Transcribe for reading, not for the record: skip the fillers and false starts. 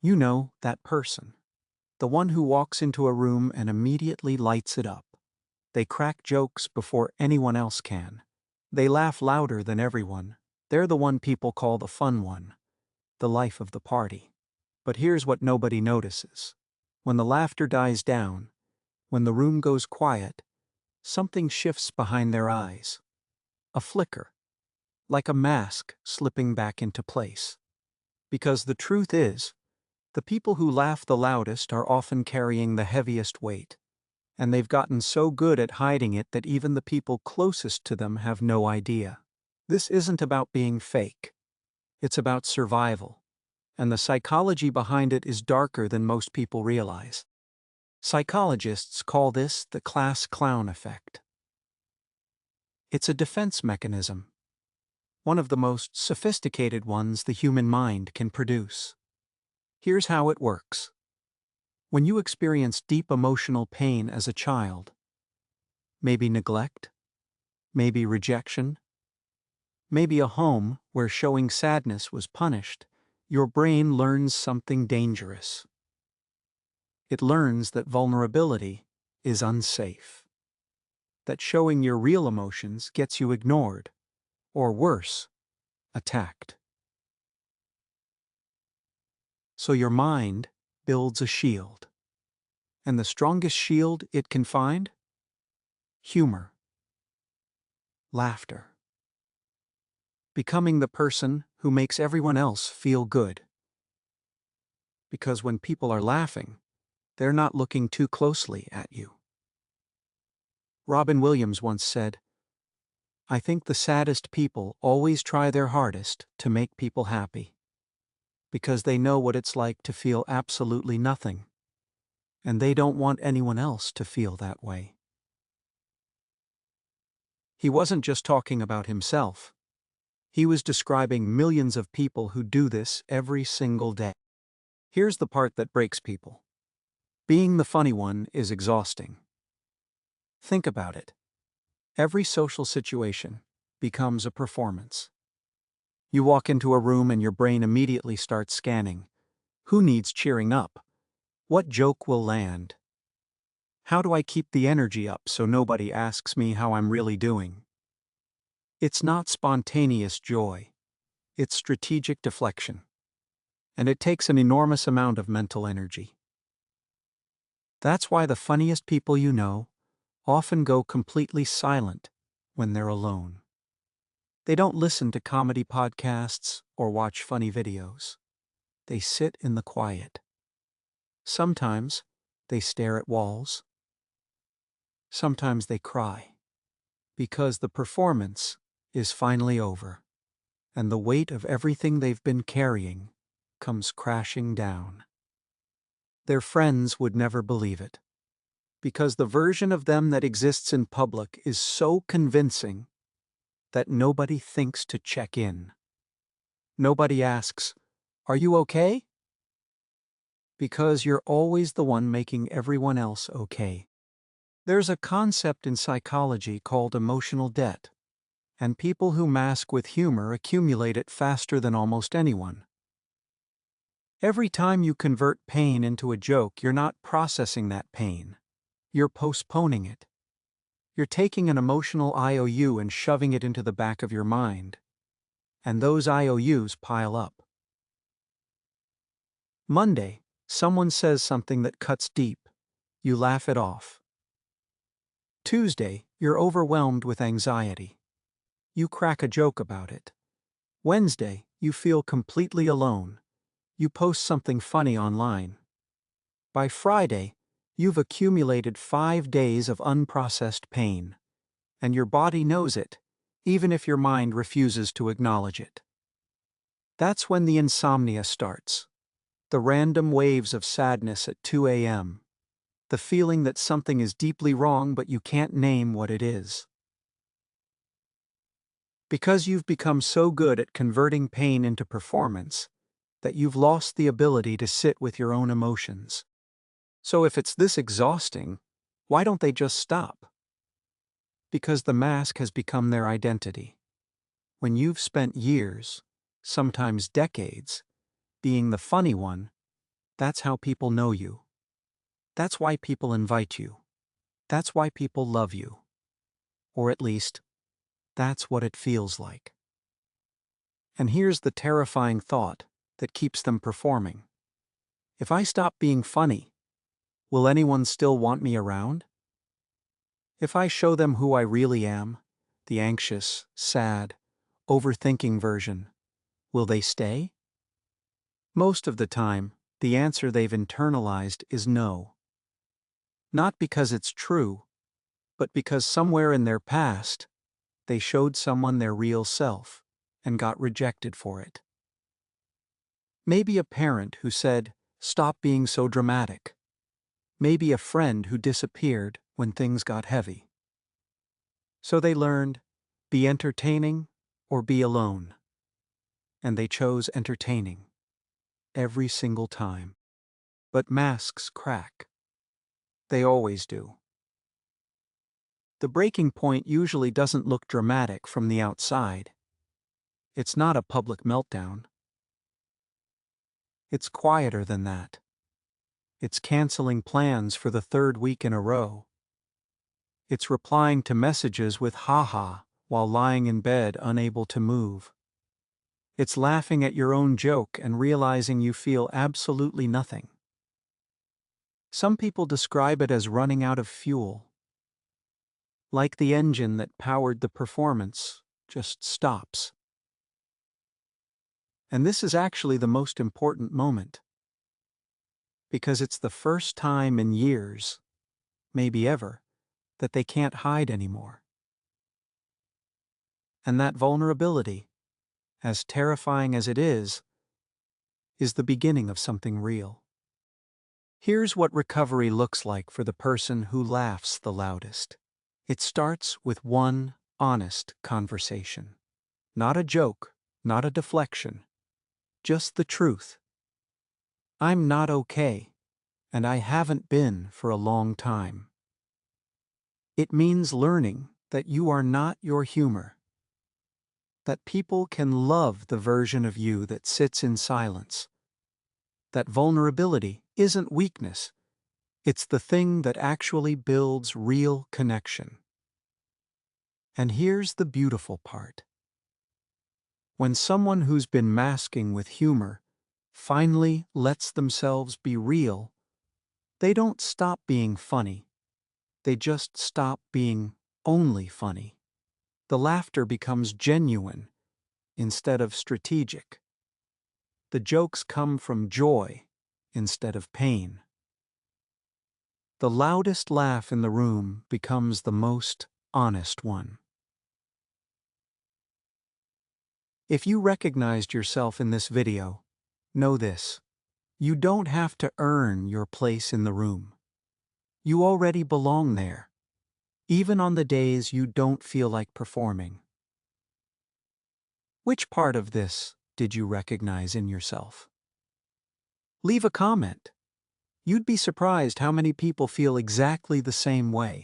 You know, that person. The one who walks into a room and immediately lights it up. They crack jokes before anyone else can. They laugh louder than everyone. They're the one people call the fun one, the life of the party. But here's what nobody notices. When the laughter dies down, when the room goes quiet, something shifts behind their eyes. A flicker, like a mask slipping back into place. Because the truth is, the people who laugh the loudest are often carrying the heaviest weight, and they've gotten so good at hiding it that even the people closest to them have no idea. This isn't about being fake. It's about survival, and the psychology behind it is darker than most people realize. Psychologists call this the class clown effect. It's a defense mechanism, one of the most sophisticated ones the human mind can produce. Here's how it works. When you experience deep emotional pain as a child, maybe neglect, maybe rejection, maybe a home where showing sadness was punished, your brain learns something dangerous. It learns that vulnerability is unsafe, that showing your real emotions gets you ignored, or worse, attacked. So your mind builds a shield. And the strongest shield it can find? Humor. Laughter. Becoming the person who makes everyone else feel good. Because when people are laughing, they're not looking too closely at you. Robin Williams once said, "I think the saddest people always try their hardest to make people happy. Because they know what it's like to feel absolutely nothing. And they don't want anyone else to feel that way." He wasn't just talking about himself. He was describing millions of people who do this every single day. Here's the part that breaks people. Being the funny one is exhausting. Think about it. Every social situation becomes a performance. You walk into a room and your brain immediately starts scanning. Who needs cheering up? What joke will land? How do I keep the energy up so nobody asks me how I'm really doing? It's not spontaneous joy. It's strategic deflection. And it takes an enormous amount of mental energy. That's why the funniest people you know often go completely silent when they're alone. They don't listen to comedy podcasts or watch funny videos. They sit in the quiet. Sometimes they stare at walls. Sometimes they cry. Because the performance is finally over, and the weight of everything they've been carrying comes crashing down. Their friends would never believe it, because the version of them that exists in public is so convincing that nobody thinks to check in. Nobody asks, "Are you okay?" Because you're always the one making everyone else okay. There's a concept in psychology called emotional debt, and people who mask with humor accumulate it faster than almost anyone. Every time you convert pain into a joke, you're not processing that pain. You're postponing it. You're taking an emotional IOU and shoving it into the back of your mind. And those IOUs pile up. Monday, someone says something that cuts deep. You laugh it off. Tuesday, you're overwhelmed with anxiety. You crack a joke about it. Wednesday, you feel completely alone. You post something funny online. By Friday, you've accumulated 5 days of unprocessed pain. And your body knows it, even if your mind refuses to acknowledge it. That's when the insomnia starts. The random waves of sadness at 2 a.m. The feeling that something is deeply wrong but you can't name what it is. Because you've become so good at converting pain into performance, that you've lost the ability to sit with your own emotions. So if it's this exhausting, why don't they just stop? Because the mask has become their identity. When you've spent years, sometimes decades, being the funny one, That's how people know you. That's why people invite you. That's why people love you. Or at least, that's what it feels like. And here's the terrifying thought that keeps them performing. If I stop being funny, will anyone still want me around? If I show them who I really am, the anxious, sad, overthinking version, will they stay? Most of the time, the answer they've internalized is no. Not because it's true, but because somewhere in their past, they showed someone their real self and got rejected for it. Maybe a parent who said, "Stop being so dramatic." Maybe a friend who disappeared when things got heavy. So they learned, be entertaining or be alone. And they chose entertaining. Every single time. But masks crack. They always do. The breaking point usually doesn't look dramatic from the outside. It's not a public meltdown. It's quieter than that. It's canceling plans for the third week in a row. It's replying to messages with "haha" while lying in bed unable to move. It's laughing at your own joke and realizing you feel absolutely nothing. Some people describe it as running out of fuel. Like the engine that powered the performance just stops. And this is actually the most important moment. Because it's the first time in years, maybe ever, that they can't hide anymore. And that vulnerability, as terrifying as it is the beginning of something real. Here's what recovery looks like for the person who laughs the loudest. It starts with one honest conversation. Not a joke, not a deflection, just the truth. I'm not okay, and I haven't been for a long time. It means learning that you are not your humor. That people can love the version of you that sits in silence. That vulnerability isn't weakness. It's the thing that actually builds real connection. And here's the beautiful part. When someone who's been masking with humor finally lets themselves be real, they don't stop being funny. They just stop being only funny. The laughter becomes genuine instead of strategic. The jokes come from joy instead of pain. The loudest laugh in the room becomes the most honest one. If you recognized yourself in this video, know this: you don't have to earn your place in the room. You already belong there, even on the days you don't feel like performing. Which part of this did you recognize in yourself? Leave a comment. You'd be surprised how many people feel exactly the same way.